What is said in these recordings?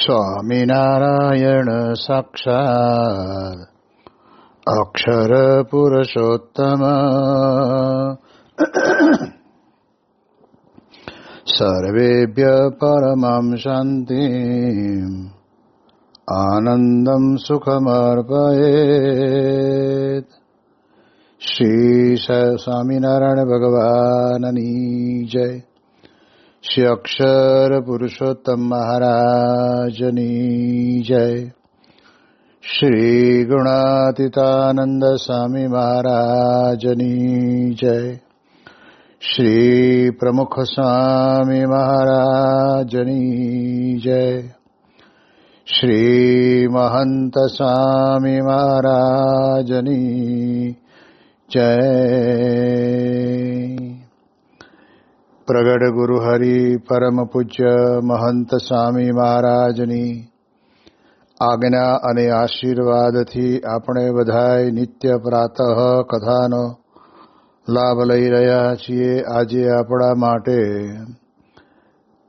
સ્વામિનારાયણ સાક્ષાત્ અક્ષર પુરુષોત્તમ સર્વેભ્ય પરમં શાંતિમ આનંદમ સુખમર્પયેત. શ્રી સ્વામિનારાયણ ભગવાનની જય. શ્રી અક્ષર પુરુષોત્તમ મહારાજની જય. શ્રી ગુણાતીતાનંદ સ્વામી મહારાજની જય. શ્રી પ્રમુખ સ્વામી મહારાજની જય. શ્રી મહંત સ્વામી મહારાજની જય. પ્રગટ ગુરુ હરિ પરમ પૂજ્ય મહંત સ્વામી મહારાજની આજ્ઞા અને આશીર્વાદથી આપણે બધાય નિત્ય પ્રાતઃ કથાનો લાભ લઈ રહ્યા છીએ. આજે આપણા માટે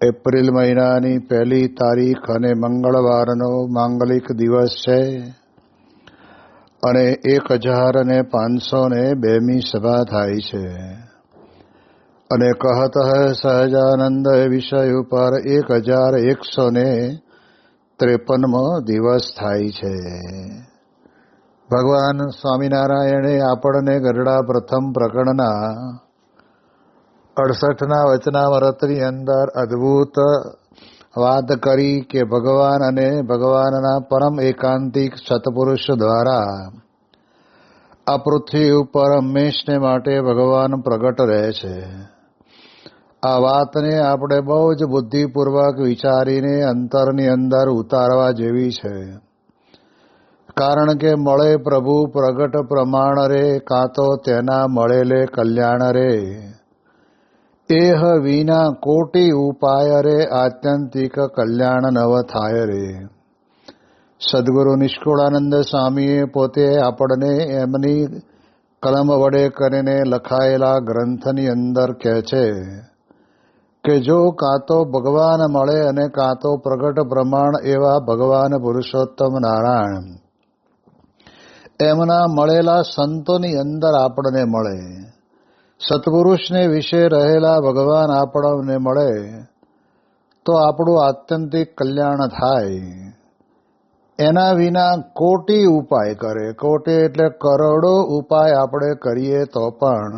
એપ્રિલ મહિનાની 1 તારીખ અને મંગળવારનો માંગલિક દિવસ છે અને 1502મી સભા થાય છે અને કહત હૈ સહજાનંદ વિષય ઉપર 1153મો દિવસ થાય છે. ભગવાન સ્વામિનારાયણે આપણને ગરડા પ્રથમ પ્રકરણના 68ના વચનામૃતની અંદર અદ્ભુત વાત કરી કે ભગવાન અને ભગવાનના પરમ એકાંતિક સત્પુરુષ દ્વારા આ પૃથ્વી ઉપર હંમેશને માટે ભગવાન પ્રગટ રહે છે. આ વાતને આપણે બહુ જ બુદ્ધિપૂર્વક વિચારીને અંતરની અંદર ઉતારવા જેવી છે. કારણ કે મળે પ્રભુ પ્રગટ પ્રમાણ રે, કાં તો તેના મળેલે કલ્યાણ રે. એહ વિના કોટી ઉપાય રે, આત્યંતિક કલ્યાણ નવ થાય રે. સદગુરુ નિષ્કુળાનંદ સ્વામીએ પોતે આપણને એમની કલમ વડે કરીને લખાયેલા ગ્રંથની અંદર કહે છે કે જો કાં તો ભગવાન મળે અને કાં તો પ્રગટ પ્રમાણ એવા ભગવાન પુરુષોત્તમ નારાયણ એમના મળેલા સંતોની અંદર આપણને મળે, સત્પુરુષને વિશે રહેલા ભગવાન આપણને મળે તો આપણું આત્યંતિક કલ્યાણ થાય. એના વિના કોટી ઉપાય કરે, કોટી એટલે કરોડો ઉપાય આપણે કરીએ તો પણ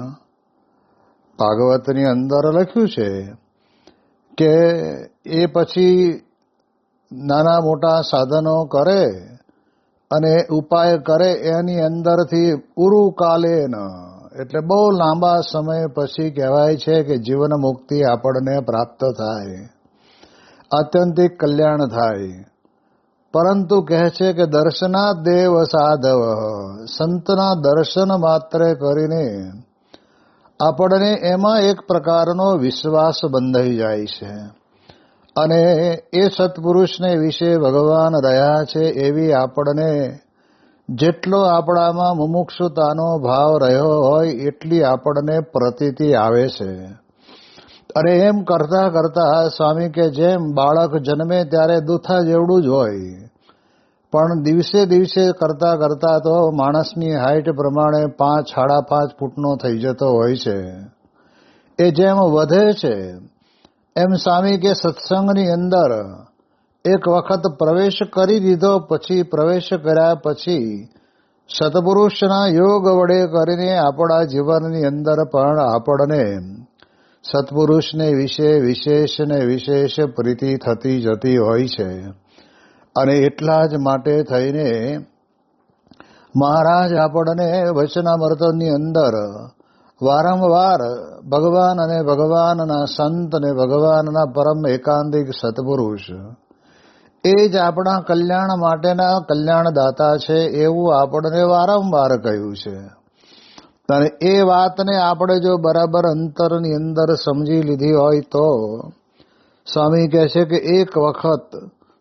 ભાગવતની અંદર લખ્યું છે કે એ પછી નાના મોટા સાધનો કરે અને ઉપાય કરે એની અંદરથી ઉરુકાલેન એટલે બહુ લાંબા સમય પછી કહેવાય છે કે જીવન મુક્તિ આપણને પ્રાપ્ત થાય, આત્યંતિક કલ્યાણ થાય. પરંતુ કહે છે કે દર્શનાદ દેવ સાધવ, સંતના દર્શન માત્ર કરીને આપણને એમાં એક પ્રકારનો વિશ્વાસ બંધાઈ જાય છે અને એ સત્પુરુષને વિશે ભગવાન રહ્યા છે એવી આપણને જેટલો આપણામાં મુમુક્ષુતાનો ભાવ રહ્યો હોય એટલી આપણને પ્રતીતિ આવે છે. અને એમ કરતા કરતા સ્વામી કે જેમ બાળક જન્મે ત્યારે દૂધા જેવડું જ હોય, પણ દિવસે દિવસે કરતા કરતા તો માણસની હાઈટ પ્રમાણે 5-5.5 ફૂટનો થઈ જતો હોય છે. એ જેમ વધે છે એમ સ્વામી કે સત્સંગની અંદર એક વખત પ્રવેશ કરી દીધો, પછી પ્રવેશ કર્યા પછી સત્પુરુષના યોગ વડે કરીને આપણા જીવનની અંદર પણ આપણને સત્પુરુષને વિશે વિશેષ ને વિશેષ પ્રીતિ થતી જતી હોય છે. અને એટલા જ માટે થઈને મહારાજ આપણને વચનામૃતની અંદર વારંવાર ભગવાન અને ભગવાનના સંત અને ભગવાનના પરમ એકાંતિક સત્પુરુષ એ જ આપણા કલ્યાણ માટેના કલ્યાણદાતા છે એવું આપણને વારંવાર કહ્યું છે. અને એ વાતને આપણે જો બરાબર અંતરની અંદર સમજી લીધી હોય તો સ્વામી કહે છે કે એક વખત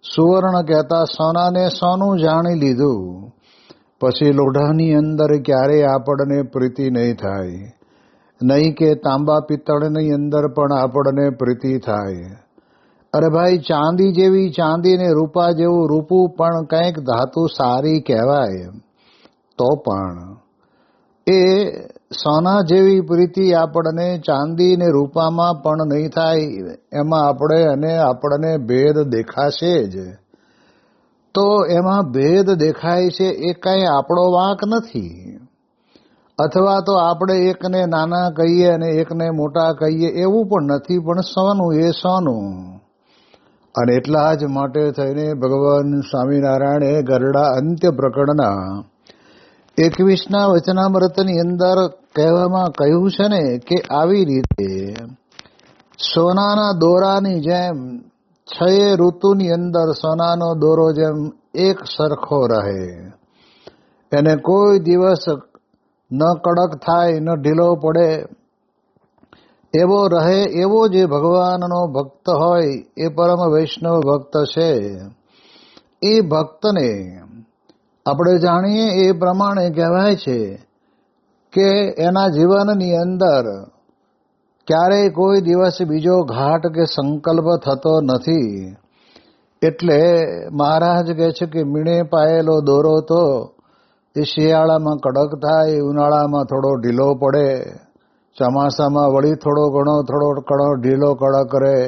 સુવર્ણ કહેતા સોનાને સોનું જાણી લીધું પછી લોઢાની અંદર ક્યારેય આપણને પ્રીતિ નહીં થાય, નહીં કે તાંબા પિત્તળની અંદર પણ આપણને પ્રીતિ થાય. અરે ભાઈ, ચાંદી જેવી ચાંદી ને રૂપા જેવું રૂપું પણ કંઈક ધાતુ સારી કહેવાય, તો પણ એ સોના જેવી પ્રીતિ આપણને ચાંદી ને રૂપામાં પણ નહીં થાય. એમાં આપણને ભેદ દેખાશે જ. તો એમાં ભેદ દેખાય છે એ કંઈ આપણો વાંક નથી. અથવા તો આપણે એકને નાના કહીએ અને એકને મોટા કહીએ એવું પણ નથી, પણ સોનું એ સોનું. અને એટલા જ માટે થઈને ભગવાન સ્વામિનારાયણે ગરડા અંત્ય પ્રકરણના 21ના વચનામૃતની અંદર કહેવામાં કહ્યું છે ને કે આવી રીતે સોનાના દોરાની જેમ 6 ઋતુની અંદર સોનાનો દોરો જેમ એક સરખો રહે, એને કોઈ દિવસ ન કડક થાય ન ઢીલો પડે, એવો રહે. એવો જે ભગવાનનો ભક્ત હોય, એ પરમ વૈષ્ણવ ભક્ત છે, એ ભક્તને આપણે જાણીએ એ પ્રમાણે કહેવાય છે કે એના જીવનની અંદર ક્યારેય કોઈ દિવસ બીજો ઘાટ કે સંકલ્પ થતો નથી. એટલે મહારાજ કહે છે કે મીણે પાયેલો દોરો તો એ શિયાળામાં કડક થાય, ઉનાળામાં થોડો ઢીલો પડે, ચોમાસામાં વળી થોડો ઘણો ઢીલો કડક રહે,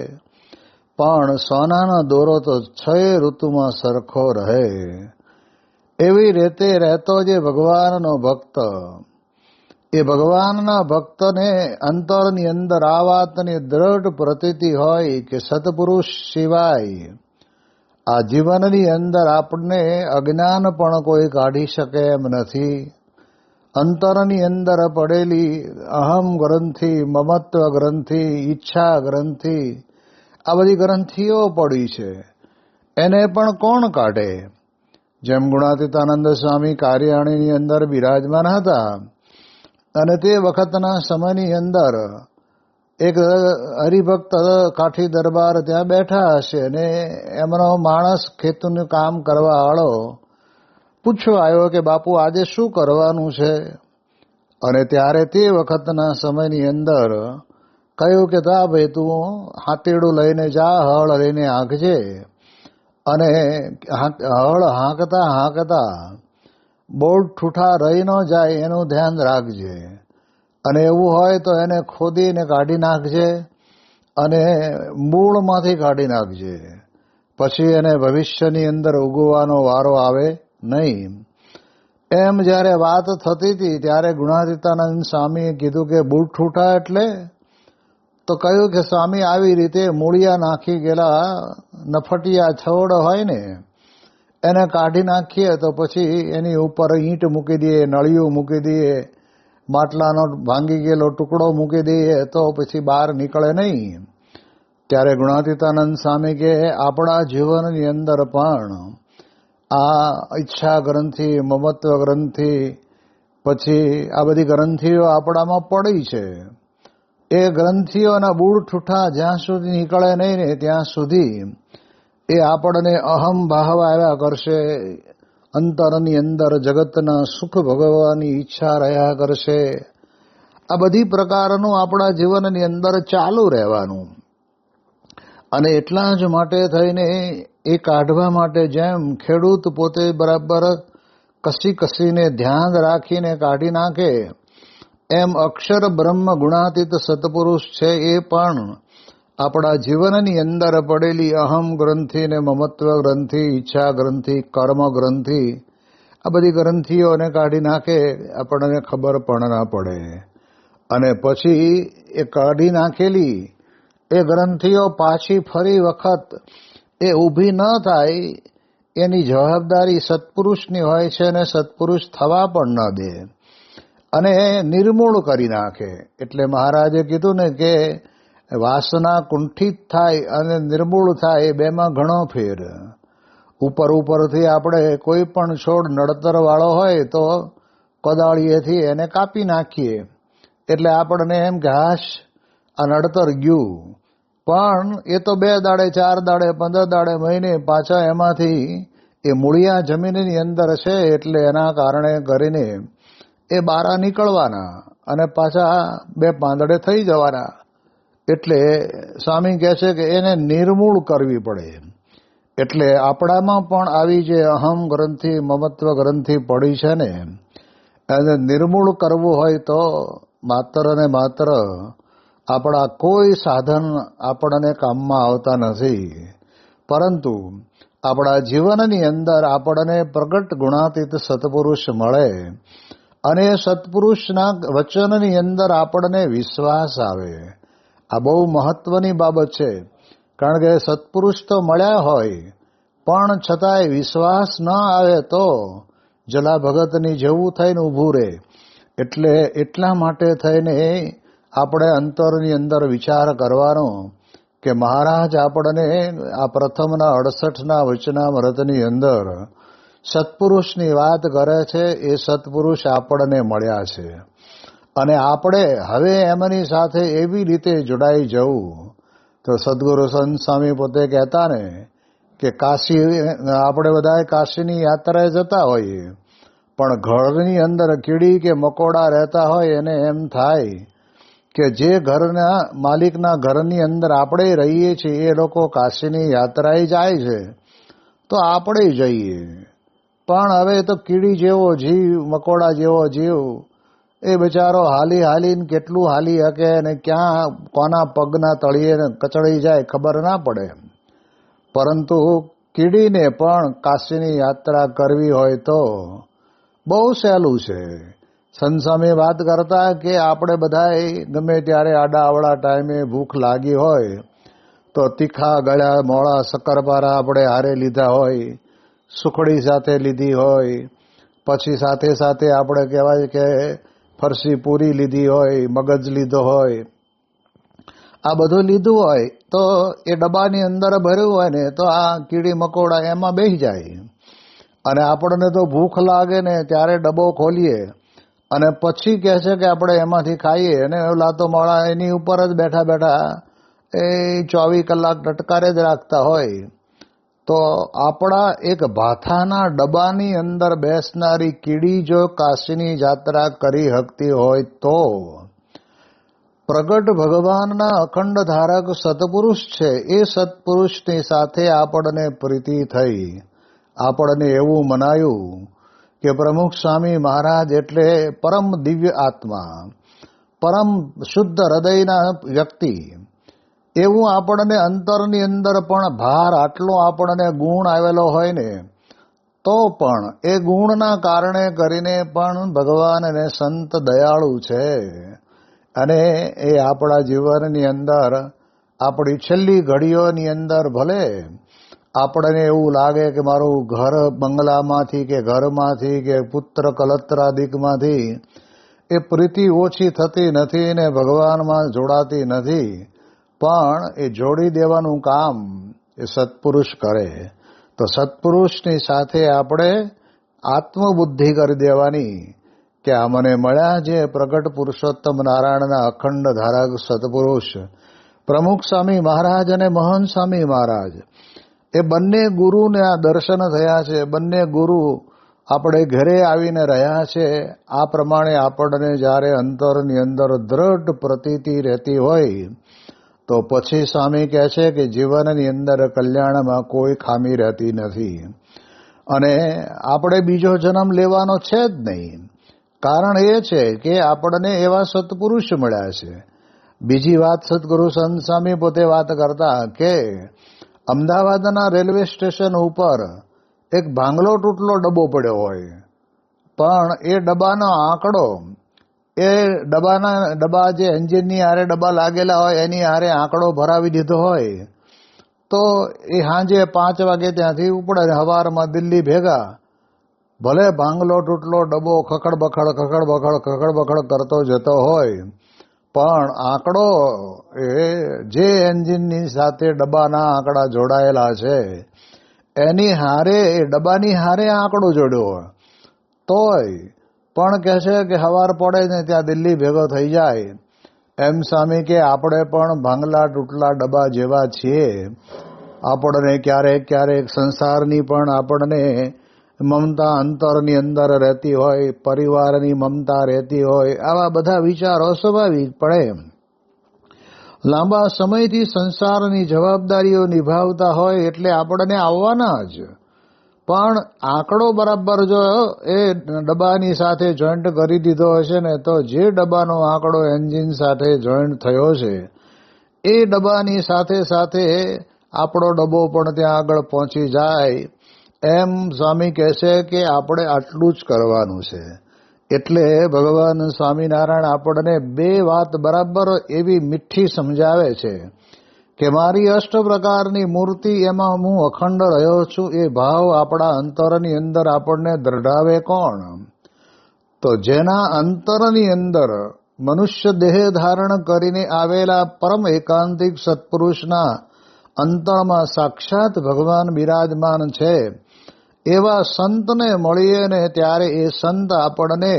પણ સોનાનો દોરો તો 6 ઋતુમાં સરખો રહે. એવી રીતે રહેતો જે ભગવાનનો ભક્ત, એ ભગવાનના ભક્તને અંતરની અંદર આ વાતની દ્રઢ પ્રતીતિ હોય કે સત્પુરુષ સિવાય આ જીવનની અંદર આપણને અજ્ઞાન પણ કોઈ કાઢી શકે એમ નથી. અંતરની અંદર પડેલી અહમ ગ્રંથિ, મમત્વ ગ્રંથિ, ઈચ્છા ગ્રંથિ, આ બધી ગ્રંથિઓ પડી છે, એને પણ કોણ કાઢે? જેમ ગુણાતીતાનંદ સ્વામી કાર્યાણીની અંદર બિરાજમાન હતા અને તે વખતના સમયની અંદર એક હરિભક્ત કાઠી દરબાર ત્યાં બેઠા હશે અને એમનો માણસ ખેતનું કામ કરવા વાળો પૂછવા આવ્યો કે બાપુ આજે શું કરવાનું છે? અને ત્યારે તે વખતના સમયની અંદર કહ્યું કે તા ભાઈ તું હાથેડું લઈને જા, હળ લઈને હાંકજે, અને હળ હાંકતા બોર્ડ ઠૂઠા રહી ન જાય એનું ધ્યાન રાખજે, અને એવું હોય તો એને ખોદીને કાઢી નાખજે અને મૂળમાંથી કાઢી નાખજે, પછી એને ભવિષ્યની અંદર ઉગવાનો વારો આવે નહીં. એમ જ્યારે વાત થતી હતી ત્યારે ગુણાતીતાનંદ સ્વામીએ કીધું કે બૂટ ઠૂઠા એટલે? તો કહ્યું કે સ્વામી આવી રીતે મૂળિયા નાખી ગયેલા નફટિયા છોડ હોય ને એને કાઢી નાખીએ તો પછી એની ઉપર ઈંટ મૂકી દઈએ, નળિયું મૂકી દઈએ, માટલાનો ભાંગી ગયેલો ટુકડો મૂકી દઈએ તો પછી બહાર નીકળે નહીં. ત્યારે ગુણાતીતાનંદ સ્વામી કે આપણા જીવનની અંદર પણ આ ઈચ્છા ગ્રંથિ, મમત્વ ગ્રંથિ, પછી આ બધી ગ્રંથિઓ આપણામાં પડી છે. એ ગ્રંથિઓના બૂળ ઠૂઠા જ્યાં સુધી નીકળે નહીં ને ત્યાં સુધી એ આપણને અહમ ભાવ આવ્યા કરશે, અંતરની અંદર જગતના સુખ ભોગવવાની ઈચ્છા રહ્યા કરશે. આ બધી પ્રકારનું આપણા જીવનની અંદર ચાલુ રહેવાનું. અને એટલા જ માટે થઈને એ કાઢવા માટે જેમ ખેડૂત પોતે બરાબર કસીને ધ્યાન રાખીને કાઢી નાખે, એમ અક્ષર બ્રહ્મ ગુણાતીત સત્પુરુષ છે એ પણ આપણા જીવનની અંદર પડેલી અહમ ગ્રંથિ ને મમત્વ ગ્રંથિ, ઈચ્છા ગ્રંથિ, કર્મ ગ્રંથિ, આ બધી ગ્રંથિઓને કાઢી નાખે, આપણને ખબર પણ ના પડે. અને પછી એ કાઢી નાખેલી એ ગ્રંથિઓ પાછી ફરી વખત એ ઊભી ન થાય એની જવાબદારી સત્પુરુષની હોય છે, અને સત્પુરુષ થવા પણ ન દે અને નિર્મૂળ કરી નાખે. એટલે મહારાજે કીધું ને કે વાસના કુંઠિત થાય અને નિર્મૂળ થાય, એ બેમાં ઘણો ફેર. ઉપરથી આપણે કોઈ પણ છોડ નડતર વાળો હોય તો કોદાળીએથી એને કાપી નાખીએ એટલે આપણને એમ કે હાશ આ નડતર ગયું, પણ એ તો 2 દાડે 4 દાડે 15 દાડે મહિને પાછા એમાંથી એ મૂળિયા જમીનની અંદર છે, એટલે એના કારણે કરીને એ બારા નીકળવાના અને પાછા 2 પાંદડે થઈ જવાના. એટલે સ્વામી કહે છે કે એને નિર્મૂળ કરવી પડે. એટલે આપણામાં પણ આવી જે અહમ ગ્રંથિ મમત્વ ગ્રંથિ પડી છે ને એને નિર્મૂળ કરવું હોય તો માત્ર ને માત્ર આપણા કોઈ સાધન આપણને કામમાં આવતા નથી, પરંતુ આપણા જીવનની અંદર આપણને પ્રગટ ગુણાતીત સત્પુરુષ મળે અને સત્પુરુષના વચનની અંદર આપણને વિશ્વાસ આવે. આ બહુ મહત્વની બાબત છે, કારણ કે સત્પુરુષ તો મળ્યા હોય પણ છતાંય વિશ્વાસ ન આવે તો જલા ભગતની જેવું થઈને ઊભું રહે. એટલે એટલા માટે થઈને આપણે અંતરની અંદર વિચાર કરવાનો કે મહારાજ આપણને આ પ્રથમના 68ના વચનામૃતની અંદર સત્પુરુષની વાત કરે છે. એ સત્પુરુષ આપણને મળ્યા છે અને આપણે હવે એમની સાથે એવી રીતે જોડાઈ જવું. તો સદગુરુ સંત સ્વામી પોતે કહેતા ને કે કાશી, આપણે બધા કાશીની યાત્રાએ જતા હોઈએ, પણ ઘરની અંદર કીડી કે મકોડા રહેતા હોય એને એમ થાય કે જે ઘરના માલિકના ઘરની અંદર આપણે રહીએ છીએ એ લોકો કાશીની યાત્રાએ જાય છે તો આપણે જઈએ. પણ હવે તો કીડી જેવો જીવ, મકોડા જેવો જીવ, એ બિચારો હાલી હાલીને કેટલું હાલી શકે અને ક્યાં કોના પગના તળિયે કચડી જાય ખબર ના પડે. પરંતુ કીડીને પણ કાશીની યાત્રા કરવી હોય તો બહુ સહેલું છે. સંત સ્વામી વાત કરતા કે આપણે બધાએ ગમે ત્યારે આડા અવળા ટાઈમે ભૂખ લાગી હોય તો તીખા ગળ્યા મોળા શક્કરપારા આપણે હારે લીધા હોય, સુખડી સાથે લીધી હોય, પછી સાથે સાથે આપણે કહેવાય કે ફરસી પૂરી લીધી હોય, મગજ લીધો હોય, આ બધું લીધું હોય તો એ ડબ્બાની અંદર ભર્યું હોય ને તો આ કીડી મકોડા એમાં બેસી જાય. અને આપણને તો ભૂખ લાગે ને ત્યારે ડબ્બો ખોલીએ અને પછી કહે છે કે આપણે એમાંથી ખાઈએ, અને લાતો મોડા એની ઉપર જ બેઠા બેઠા એ 24 કલાક ટટકારે જ રાખતા હોય. તો આપણા એક ભાથાના ડબ્બાની અંદર બેસનારી કીડી જો કાશીની યાત્રા કરી શકતી હોય તો પ્રગટ ભગવાનના અખંડ ધારક સત્પુરુષ છે, એ સત્પુરુષની સાથે આપણને પ્રીતિ થઈ. આપણને એવું મનાયું કે પ્રમુખ સ્વામી મહારાજ એટલે પરમ દિવ્ય આત્મા, પરમ શુદ્ધ હૃદયના વ્યક્તિ, એવું આપણને અંતરની અંદર પણ ભાર આટલો આપણને ગુણ આવેલો હોય ને તો પણ એ ગુણના કારણે કરીને પણ ભગવાન અને સંત દયાળુ છે. અને એ આપણા જીવનની અંદર આપણી છેલ્લી ઘડીઓની અંદર ભલે આપણને એવું લાગે કે મારું ઘર બંગલામાંથી કે ઘરમાંથી કે પુત્ર કલત્રાદિકમાંથી એ પ્રીતિ ઓછી થતી નથી ને ભગવાનમાં જોડાતી નથી, પણ એ જોડી દેવાનું કામ એ સત્પુરુષ કરે. તો સત્પુરુષની સાથે આપણે આત્મબુદ્ધિ કરી દેવાની કે આ મને મળ્યા જે પ્રગટ પુરુષોત્તમ નારાયણના અખંડ ધારક સત્પુરુષ પ્રમુખ સ્વામી મહારાજ અને મહંત સ્વામી મહારાજ, એ બંને ગુરુને આ દર્શન થયા છે. બંને ગુરુ આપણે ઘરે આવીને રહ્યા છે. આ પ્રમાણે આપણને જ્યારે અંતરની અંદર દ્રઢ પ્રતીતિ રહેતી હોય તો પછી સ્વામી કહે છે કે જીવનની અંદર કલ્યાણમાં કોઈ ખામી રહેતી નથી અને આપણે બીજો જન્મ લેવાનો છે જ નહીં. કારણ એ છે કે આપણને એવા સત્પુરુષ મળ્યા છે. બીજી વાત સદગુરુ સંત સ્વામી પોતે વાત કરતા કે અમદાવાદના રેલવે સ્ટેશન ઉપર એક ભાંગલો તૂટલો ડબ્બો પડ્યો હોય, પણ એ ડબ્બાનો આંકડો, એ ડબ્બા જે એન્જિનની હારે ડબ્બા લાગેલા હોય એની હારે આંકડો ભરાવી દીધો હોય તો એ સાંજે 5 વાગે ત્યાંથી ઉપડે, સવારમાં દિલ્હી ભેગા. ભલે ભાંગલો તૂટલો ડબ્બો ખખડ બખડ કરતો જતો હોય, પણ આંકડો એ જે એન્જિનની સાથે ડબ્બાના આંકડા જોડાયેલા છે એની હારે, એ ડબ્બાની હારે આંકડો જોડ્યો તોય પણ કહે છે કે સવાર પડે ને ત્યાં દિલ્હી ભેગો થઈ જાય. એમ સ્વામી કે આપણે પણ ભાંગલા તૂટલા ડબ્બા જેવા છીએ. આપણને ક્યારેક સંસારની પણ આપણને મમતા અંતરની અંદર રહેતી હોય, પરિવારની મમતા રહેતી હોય, આવા બધા વિચારો સ્વાભાવિક પડે. લાંબા સમયથી સંસારની જવાબદારીઓ નિભાવતા હોય એટલે આપણને આવવાના જ. પણ આંકડો બરાબર જો એ ડબ્બાની સાથે જોઈન્ટ કરી દીધો હશે ને તો જે ડબ્બાનો આંકડો એન્જિન સાથે જોઈન્ટ થયો છે એ ડબ્બાની સાથે સાથે આપણો ડબ્બો પણ ત્યાં આગળ પહોંચી જાય. એમ સ્વામી કહે છે કે આપણે આટલું જ કરવાનું છે. એટલે ભગવાન સ્વામિનારાયણ આપણને બે વાત બરાબર એવી મીઠી સમજાવે છે કે મારી અષ્ટ પ્રકારની મૂર્તિ એમાં હું અખંડ રહ્યો છું. એ ભાવ આપણા અંતરની અંદર આપણને દ્રઢાવે કોણ? તો જેના અંતરની અંદર મનુષ્ય દેહ ધારણ કરીને આવેલા પરમ એકાંતિક સત્પુરુષના અંતરમાં સાક્ષાત ભગવાન બિરાજમાન છે. એવા સંતને મળીએ ને ત્યારે એ સંત આપણને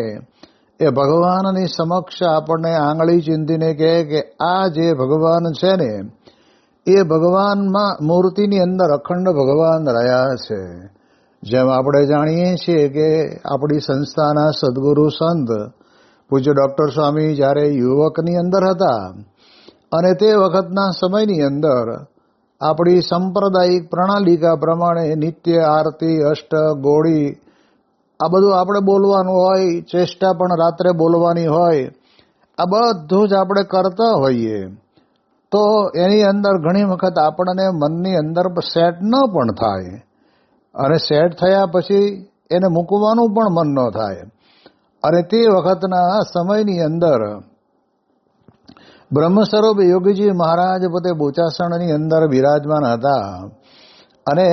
એ ભગવાનની સમક્ષ આપણને આંગળી ચીંધીને કહે કે આ જે ભગવાન છે ને એ ભગવાનમાં મૂર્તિની અંદર અખંડ ભગવાન રહ્યા છે. જેમ આપણે જાણીએ છીએ કે આપણી સંસ્થાના સદગુરુ સંત પૂજ્ય ડૉક્ટર સ્વામી જ્યારે યુવકની અંદર હતા અને તે વખતના સમયની અંદર આપણી સાંપ્રદાયિક પ્રણાલિકા પ્રમાણે નિત્ય આરતી અષ્ટક ગોળી આ બધું આપણે બોલવાનું હોય, ચેષ્ટા પણ રાત્રે બોલવાની હોય. આ બધું જ આપણે કરતા હોઈએ તો એની અંદર ઘણી વખત આપણને મનની અંદર સેટ ન પણ થાય અને સેટ થયા પછી એને મૂકવાનું પણ મન ન થાય. અને તે વખતના સમયની અંદર બ્રહ્મસ્વરૂપ યોગીજી મહારાજ પોતે બોચાસણની અંદર બિરાજમાન હતા અને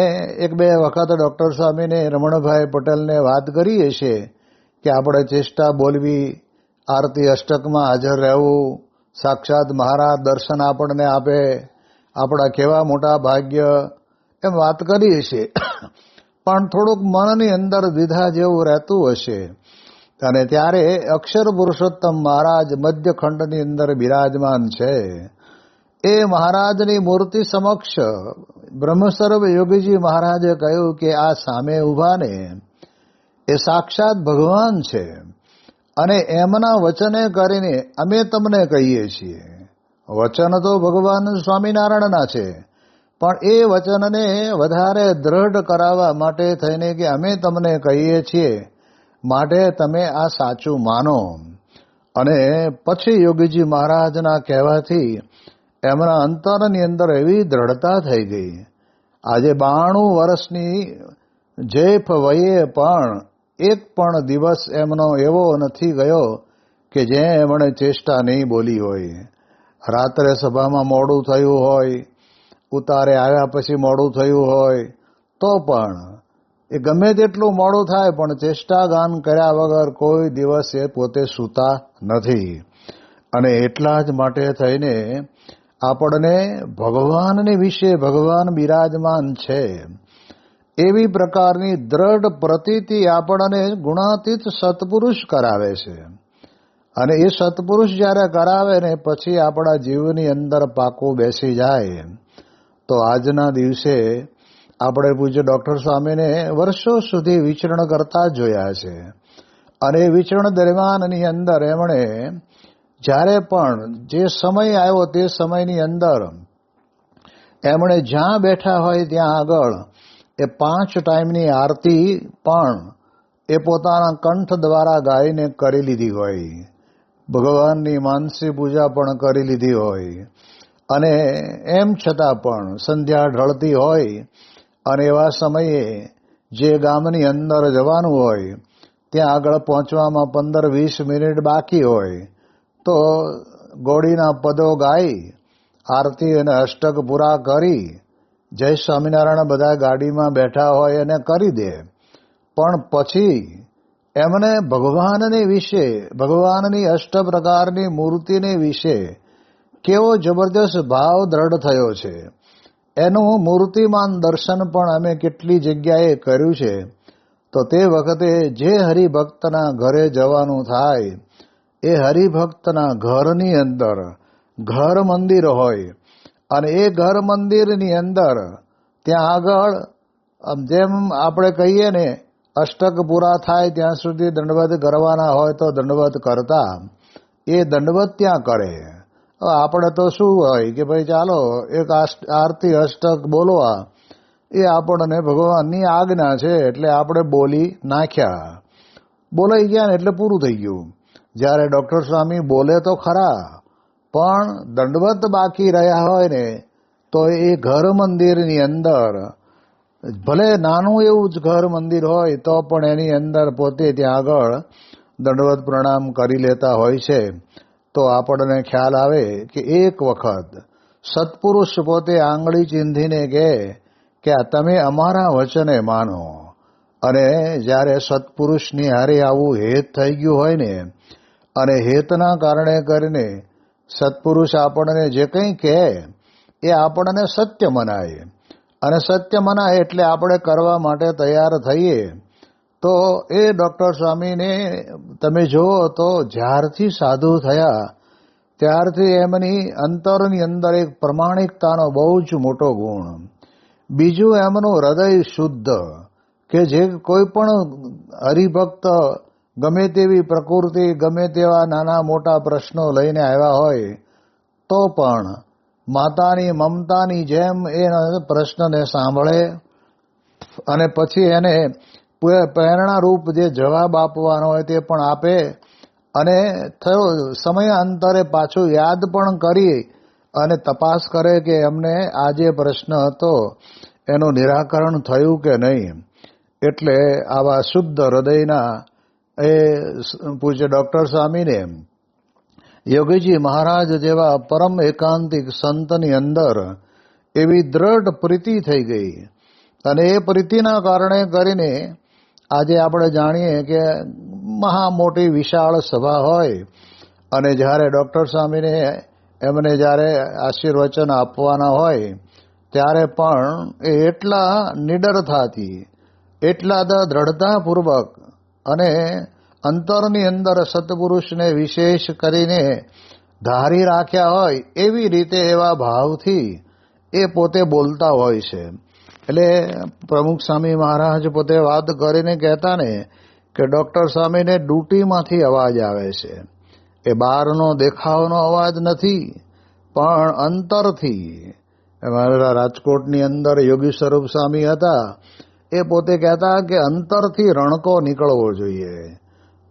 એક બે વખત ડૉક્ટર સ્વામીને રમણભાઈ પટેલને વાત કરીએ છીએ કે આપણે ચેષ્ટા બોલવી, આરતી અષ્ટકમાં હાજર રહેવું, સાક્ષાત મહારાજ દર્શન આપણને આપે, આપણા કેવા મોટા ભાગ્ય, એમ વાત કરીએ છીએ. પણ થોડુંક મનની અંદર દ્વિધા જેવું રહેતું હશે. અને ત્યારે અક્ષર પુરુષોત્તમ મહારાજ મધ્યખંડની અંદર બિરાજમાન છે. એ મહારાજની મૂર્તિ સમક્ષ બ્રહ્મસ્વરૂપ યોગીજી મહારાજે કહ્યું કે આ સામે ઊભા ને એ સાક્ષાત ભગવાન છે અને એમના વચને કરીને અમે તમને કહીએ છીએ. વચન તો ભગવાન સ્વામિનારાયણના છે પણ એ વચનને વધારે દ્રઢ કરાવવા માટે થઈને કે અમે તમને કહીએ છીએ માટે તમે આ સાચું માનો. અને પછી યોગીજી મહારાજના કહેવાથી એમના અંતરની અંદર એવી દ્રઢતા થઈ ગઈ. આજે 92 વર્ષની જેફ વયે પણ એક પણ દિવસ એમનો એવો નથી ગયો કે જે એમણે ચેષ્ટા નહીં બોલી હોય. રાત્રે સભામાં મોડું થયું હોય, ઉતારે આવ્યા પછી મોડું થયું હોય તો પણ એ ગમે તેટલું મોડું થાય પણ ચેષ્ટા ગાન કર્યા વગર કોઈ દિવસ એ પોતે સૂતા નથી. અને એટલા જ માટે થઈને આપણને ભગવાનની વિશે ભગવાન બિરાજમાન છે એવી પ્રકારની દ્રઢ પ્રતીતિ આપણને ગુણાતીત સત્પુરુષ કરાવે છે. અને એ સત્પુરુષ જ્યારે કરાવે ને પછી આપણા જીવની અંદર પાકું બેસી જાય. તો આજના દિવસે આપણે પૂજ્ય ડૉક્ટર સ્વામીને વર્ષો સુધી વિચરણ કરતા જોયા છે અને વિચરણ દરમિયાનની અંદર એમણે જ્યારે પણ જે સમય આવ્યો તે સમયની અંદર એમણે જ્યાં બેઠા હોય ત્યાં આગળ એ 5 ટાઈમની આરતી પણ એ પોતાના કંઠ દ્વારા ગાઈને કરી લીધી હોય. ભગવાનની માનસી પૂજા પણ કરી લીધી હોય અને એમ છતાં પણ સંધ્યા ઢળતી હોય અને એવા સમયે જે ગામની અંદર જવાનું હોય ત્યાં આગળ પહોંચવામાં 15-20 મિનિટ બાકી હોય તો ગોળીના પદો ગાઈ આરતી અને અષ્ટક પૂરા કરી જય સ્વામિનારાયણ બધા ગાડીમાં બેઠા હોય અને કરી દે. પણ પછી એમને ભગવાનની વિશે, ભગવાનની અષ્ટ પ્રકારની મૂર્તિની વિશે કેવો જબરદસ્ત ભાવ દ્રઢ થયો છે એનું મૂર્તિમાન દર્શન પણ અમે કેટલી જગ્યાએ કર્યું છે. તો તે વખતે જે હરિભક્તના ઘરે જવાનું થાય એ હરિભક્તના ઘરની અંદર ઘર મંદિર હોય અને એ ઘર મંદિરની અંદર ત્યાં આગળ જેમ આપણે કહીએ ને અષ્ટક પૂરા થાય ત્યાં સુધી દંડવત કરવાના હોય તો દંડવત કરતા એ દંડવત ત્યાં કરે આપણે તો શું હોય કે ભાઈ ચાલો એક આરતી અષ્ટક બોલવા, એ આપણને ભગવાનની આજ્ઞા છે એટલે આપણે બોલી નાખ્યા, બોલાઈ ગયા ને એટલે પૂરું થઈ ગયું. જ્યારે ડોક્ટર સ્વામી બોલે તો ખરા, પણ દંડવત બાકી રહ્યા હોય ને તો એ ઘર મંદિરની અંદર, ભલે નાનું એવું જ ઘર મંદિર હોય તો પણ એની અંદર પોતે ત્યાં આગળ દંડવત પ્રણામ કરી લેતા હોય છે. તો આપણને ખ્યાલ આવે કે એક વખત સત્પુરુષ પોતે આંગળી ચીંધીને કહે કે તમે અમારા વચને માનો. અને જ્યારે સત્પુરુષની હારે આવું હેત થઈ ગયું હોય ને, અને હેતના કારણે કરીને સત્પુરુષ આપણને જે કંઈ કહે એ આપણને સત્ય મનાય, અને સત્ય મનાય એટલે આપણે કરવા માટે તૈયાર થઈએ. તો એ ડૉક્ટર સ્વામીને તમે જુઓ તો જ્યારથી સાધુ થયા ત્યારથી એમની અંતરની અંદર એક પ્રમાણિકતાનો બહુ જ મોટો ગુણ. બીજું એમનું હૃદય શુદ્ધ, કે જે કોઈ પણ હરિભક્ત ગમે તેવી પ્રકૃતિ, ગમે તેવા નાના મોટા પ્રશ્નો લઈને આવ્યા હોય તો પણ માતાની મમતાની જેમ એ પ્રશ્નને સાંભળે અને પછી એને પ્રેરણારૂપ જે જવાબ આપવાનો હોય તે પણ આપે, અને થયો સમયાંતરે પાછું યાદ પણ કરી અને તપાસ કરે કે એમને આ જે પ્રશ્ન હતો એનું નિરાકરણ થયું કે નહીં. એટલે આવા શુદ્ધ હૃદયના એ પૂજ્ય ડૉક્ટર સ્વામીને યોગીજી મહારાજ જેવા પરમ એકાંતિક સંતની અંદર એવી દ્રઢ પ્રીતિ થઈ ગઈ. અને એ પ્રીતિના કારણે કરીને આજે આપણે જાણીએ કે મહા મોટી વિશાળ સભા હોય, અને જ્યારે ડૉક્ટર સ્વામીને એમને જ્યારે આશીર્વચન આપવાના હોય ત્યારે પણ એ એટલા નિડરતાથી, એટલા દ્રઢતાપૂર્વક અને અંતરની અંદર સત્પુરુષને વિશેષ કરીને ધારી રાખ્યા હોય એવી રીતે એવા ભાવથી એ પોતે બોલતા હોય છે. એટલે પ્રમુખ સ્વામી મહારાજ પોતે વાત કરીને કહેતા ને કે ડૉક્ટર સ્વામીને ડ્યુટીમાંથી અવાજ આવે છે. એ બહારનો દેખાવનો અવાજ નથી, પણ અંતરથી. મારા રાજકોટની અંદર યોગી સ્વરૂપ સ્વામી હતા, એ પોતે કહેતા કે અંતરથી રણકો નીકળવો જોઈએ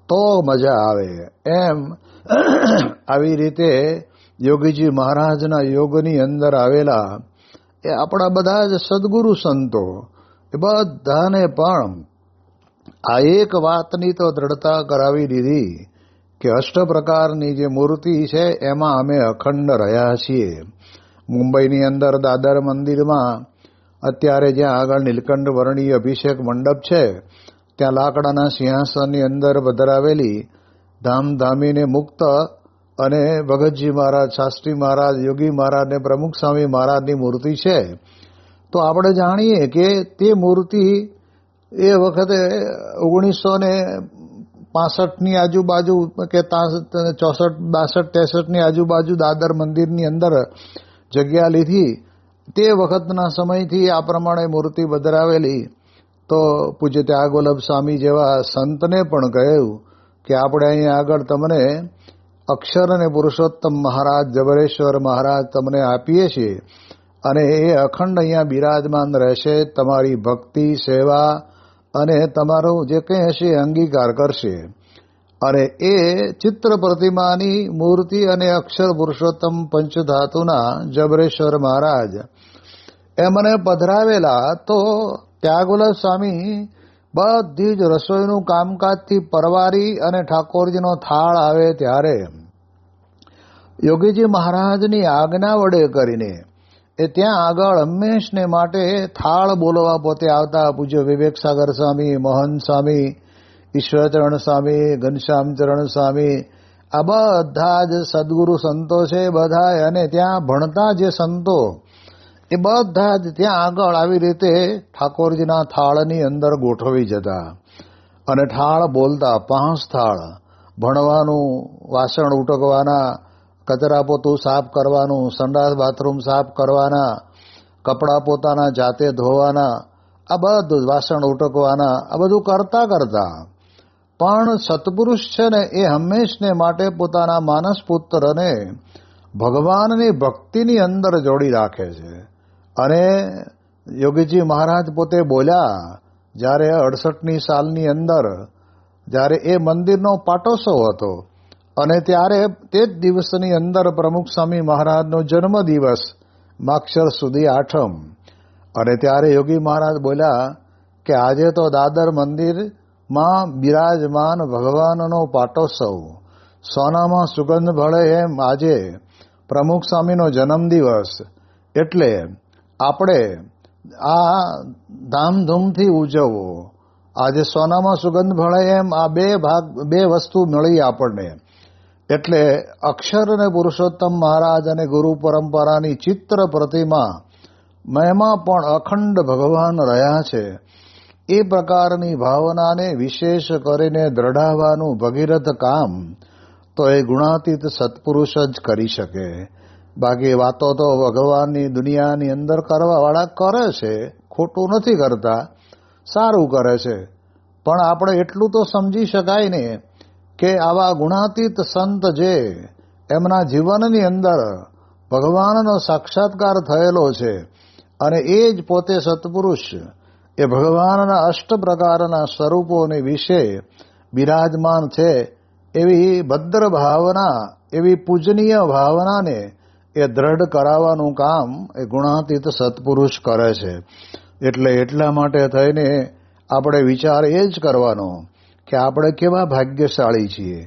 તો મજા આવે. એમ આવી રીતે યોગીજી મહારાજના યોગની અંદર આવેલા એ આપણા બધા જ સદગુરુ સંતો, એ બધાને પણ આ એક વાતની તો દ્રઢતા કરાવી દીધી કે અષ્ટ પ્રકારની જે મૂર્તિ છે એમાં અમે અખંડ રહ્યા છીએ. મુંબઈની અંદર દાદર મંદિરમાં અત્યારે જ્યાં આગળ નીલકંઠ વર્ણીય અભિષેક મંડપ છે ત્યાં લાકડાના સિંહાસનની અંદર પધરાવેલી ધામધામીને મુક્ત અને ભગતજી મહારાજ, શાસ્ત્રી મહારાજ, યોગી મહારાજ ને પ્રમુખ સ્વામી મહારાજની મૂર્તિ છે. તો આપણે જાણીએ કે તે મૂર્તિ એ વખતે 1965ની આજુબાજુ કે 64, 62, 63ની આજુબાજુ દાદર મંદિરની અંદર જગ્યા લીધી. તે વખતના સમયથી આ પ્રમાણે મૂર્તિ પધરાવેલી. તો પૂજ્ય ત્યાગવલ્લભ સ્વામી જેવા સંતને પણ કહ્યું કે આપણે અહીંયા આગળ તમને અક્ષર અને પુરુષોત્તમ મહારાજ, જબરેશ્વર મહારાજ તમને આપીએ છીએ, અને એ અખંડ અહીંયા બિરાજમાન રહેશે. તમારી ભક્તિ, સેવા અને તમારું જે કંઈ હશે એ અંગીકાર કરશે. અને એ ચિત્ર પ્રતિમાની મૂર્તિ અને અક્ષર પુરુષોત્તમ પંચધાતુના જબરેશ્વર મહારાજ એમને પધરાવેલા. તો ત્યાગવલ્લભ સ્વામી બધી જ રસોઈનું કામકાજથી પરવારી અને ઠાકોરજીનો થાળ આવે ત્યારે યોગીજી મહારાજની આજ્ઞા વડે કરીને એ ત્યાં આગળ હંમેશને માટે થાળ બોલવા પોતે આવતા. પૂજ્ય વિવેક સાગર સ્વામી, મોહન સ્વામી, ઈશ્વરચરણ સ્વામી, ઘનશ્યામચરણ સ્વામી, આ બધા જ સદગુરુ સંતો છે બધા. અને ત્યાં ભણતા જે સંતો એ બધા જ ત્યાં આગળ આવી રીતે ઠાકોરજીના થાળની અંદર ગોઠવી જતા અને થાળ બોલતા. 5 થાળ ભણવાનું, વાસણ ઉટકવાના, કચરા પોતું સાફ કરવાનું, સંડાસ બાથરૂમ સાફ કરવાના, કપડાં પોતાના જાતે ધોવાના, આ બધું વાસણ ઉટકવાના, આ બધું કરતા કરતા પણ સત્પુરુષ છે ને એ હંમેશને માટે પોતાના માનસ પુત્રને ભગવાનની ભક્તિની અંદર જોડી રાખે છે. અને યોગીજી મહારાજ પોતે બોલ્યા, જ્યારે 68ની સાલની અંદર જ્યારે એ મંદિરનો પાટોત્સવ હતો અને ત્યારે તે જ દિવસની અંદર પ્રમુખ સ્વામી મહારાજનો જન્મદિવસ માગશર સુધી 8મ, અને ત્યારે યોગી મહારાજ બોલ્યા કે આજે તો દાદર મંદિરમાં બિરાજમાન ભગવાનનો પાટોત્સવ, સોનામાં સુગંધ ભળે એમ આજે પ્રમુખ સ્વામીનો જન્મદિવસ, એટલે આપણે આ ધામધૂમથી ઉજવવો. આજે સોનામાં સુગંધ ભળે એમ આ બે વસ્તુ મળી આપણને. એટલે અક્ષર અને પુરુષોત્તમ મહારાજ અને ગુરુ પરંપરાની ચિત્ર પ્રતિમા એમાં પણ અખંડ ભગવાન રહ્યા છે. એ પ્રકારની ભાવનાને વિશેષ કરીને દ્રઢાવવાનું ભગીરથ કામ તો એ ગુણાતીત સત્પુરુષ જ કરી શકે. બાકી વાતો તો ભગવાનની દુનિયાની અંદર કરવાવાળા કરે છે, ખોટું નથી કરતા, સારું કરે છે. પણ આપણે એટલું તો સમજી શકાય ને કે આવા ગુણાતીત સંત જે એમના જીવનની અંદર ભગવાનનો સાક્ષાત્કાર થયેલો છે અને એ જ પોતે સત્પુરુષ એ ભગવાનના અષ્ટ પ્રકારના સ્વરૂપોને વિશે બિરાજમાન છે, એવી ભદ્ર ભાવના, એવી પૂજનીય ભાવનાને એ દ્રઢ કરાવવાનું કામ એ ગુણાતીત સત્પુરુષ કરે છે. એટલે એટલા માટે થઈને આપણે વિચાર એ જ કરવાનો કે આપણે કેવા ભાગ્યશાળી છીએ,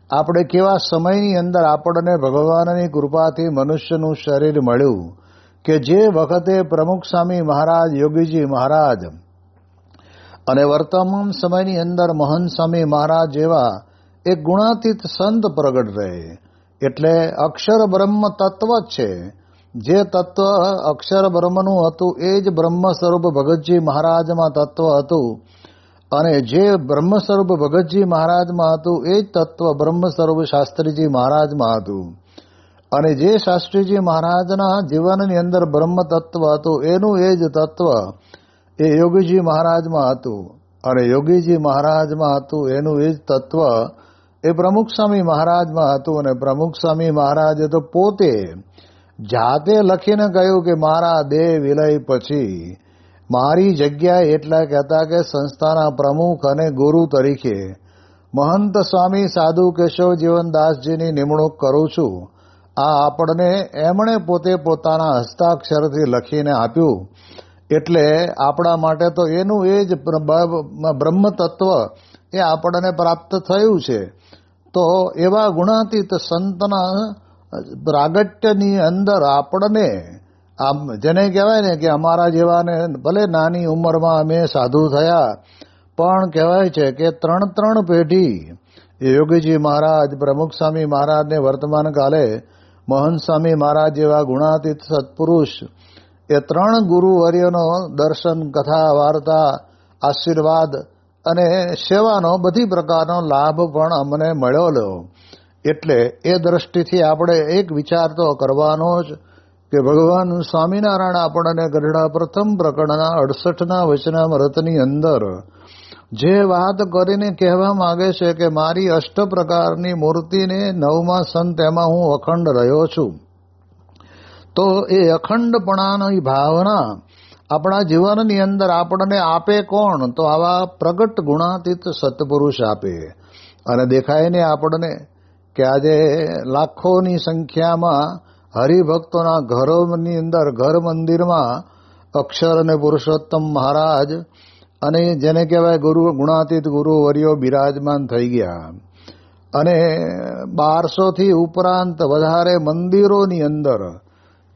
આપણે કેવા સમયની અંદર આપણને ભગવાનની કૃપાથી મનુષ્યનું શરીર મળ્યું કે જે વખતે પ્રમુખ સ્વામી મહારાજ, યોગીજી મહારાજ અને વર્તમાન સમયની અંદર મહંત સ્વામી મહારાજ જેવા એક ગુણાતીત સંત પ્રગટ રહે. એટલે અક્ષર બ્રહ્મ તત્વ જ છે. જે તત્વ અક્ષર બ્રહ્મનું હતું એ જ બ્રહ્મ સ્વરૂપ ભગતજી મહારાજમાં તત્વ હતું, અને જે બ્રહ્મ સ્વરૂપ ભગતજી મહારાજમાં હતું એ જ તત્વ બ્રહ્મ સ્વરૂપ શાસ્ત્રીજી મહારાજમાં હતું, અને જે શાસ્ત્રીજી મહારાજના જીવનની અંદર બ્રહ્મ તત્વ હતું એનું એ જ તત્વ એ યોગીજી મહારાજમાં હતું, અને યોગીજી મહારાજમાં હતું એનું એ જ તત્વ એ પ્રમુખ સ્વામી મહારાજમાં હતું. અને પ્રમુખ સ્વામી મહારાજે તો પોતે જાતે લખીને કહ્યું કે મારા દેહ વિલય પછી મારી જગ્યાએ એટલા કહેતા કે સંસ્થાના પ્રમુખ અને ગુરુ તરીકે મહંત સ્વામી સાધુ કેશવ જીવનદાસજીની નિમણૂક કરું છું. આ આપણને એમણે પોતે પોતાના હસ્તાક્ષરથી લખીને આપ્યું. એટલે આપણા માટે તો એનું એ જ બ્રહ્મ તત્વ એ આપણને પ્રાપ્ત થયું છે. તો એવા ગુણાતીત સંતના પ્રાગટ્યની અંદર આપણને આમ જેને કહેવાય ને કે અમારા જેવાને ભલે નાની ઉંમરમાં અમે સાધુ થયા, પણ કહેવાય છે કે 3 પેઢી યોગીજી મહારાજ, પ્રમુખ સ્વામી મહારાજને વર્તમાન કાલે મહંત સ્વામી મહારાજ જેવા ગુણાતીત સત્પુરુષ એ 3 ગુરુવર્યનો દર્શન, કથા, વાર્તા, આશીર્વાદ અને સેવાનો બધી પ્રકારનો લાભ પણ અમને મળ્યો. એટલે એ દ્રષ્ટિથી આપણે એક વિચાર તો કરવાનો જ કે ભગવાન સ્વામિનારાયણ આપણને ગઢડા પ્રથમ પ્રકરણના 68ના વચનામૃતની અંદર જે વાત કરીને કહેવા માંગે છે કે મારી અષ્ટ પ્રકારની મૂર્તિને 9મા સંત એમાં હું અખંડ રહ્યો છું. તો એ અખંડપણાની ભાવના આપણા જીવનની અંદર આપણને આપે કોણ? તો આવા પ્રગટ ગુણાતીત સત્પુરુષ આપે. અને દેખાય ને આપણને કે આજે લાખોની સંખ્યામાં હરિભક્તોના ઘરોની અંદર, ઘર મંદિરમાં અક્ષર અને પુરુષોત્તમ મહારાજ અને જેને કહેવાય ગુણાતીત ગુરુવર્યો બિરાજમાન થઈ ગયા. અને 1200થી ઉપરાંત વધારે મંદિરોની અંદર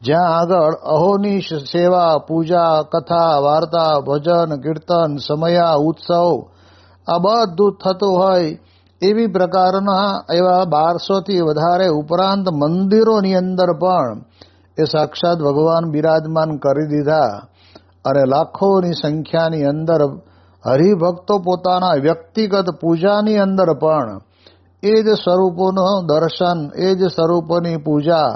જ્યાં આગળ અહોનિશ સેવા, પૂજા, કથા, વાર્તા, ભજન, કીર્તન, સમયા, ઉત્સવ આ બધું થતું હોય એવી પ્રકારના એવા 1200થી વધારે ઉપરાંત મંદિરોની અંદર પણ એ સાક્ષાત ભગવાન બિરાજમાન કરી દીધા. અને લાખોની સંખ્યાની અંદર હરિભક્તો પોતાના વ્યક્તિગત પૂજાની અંદર પણ એ જ સ્વરૂપોનો દર્શન, એ જ સ્વરૂપોની પૂજા,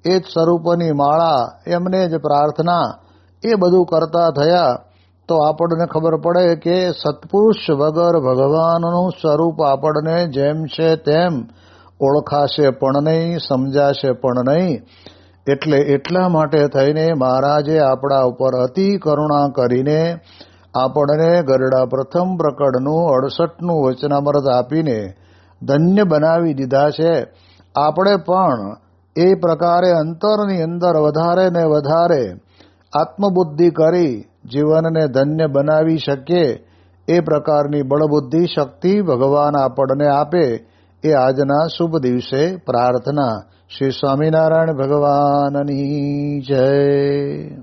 એ જ સ્વરૂપોની માળા, એમને જ પ્રાર્થના એ બધું કરતા થયા. તો આપણને ખબર પડે કે સત્પુરુષ વગર ભગવાનનું સ્વરૂપ આપણને જેમ છે તેમ ઓળખાશે પણ નહીં, સમજાશે પણ નહીં. એટલે એટલા માટે થઈને મહારાજે આપણા ઉપર અતિ કરુણા કરીને આપણને ગરડા પ્રથમ પ્રકરણનું 68નું વચનામૃત આપીને ધન્ય બનાવી દીધા છે. આપણે પણ એ પ્રકારે અંતરની અંદર વધારે ને વધારે આત્મબુદ્ધિ કરી જીવનને ધન્ય બનાવી શકીએ એ પ્રકારની બળબુદ્ધિ શક્તિ ભગવાન આપણને આપે એ આજના શુભ દિવસે પ્રાર્થના. શ્રી સ્વામિનારાયણ ભગવાનની જય.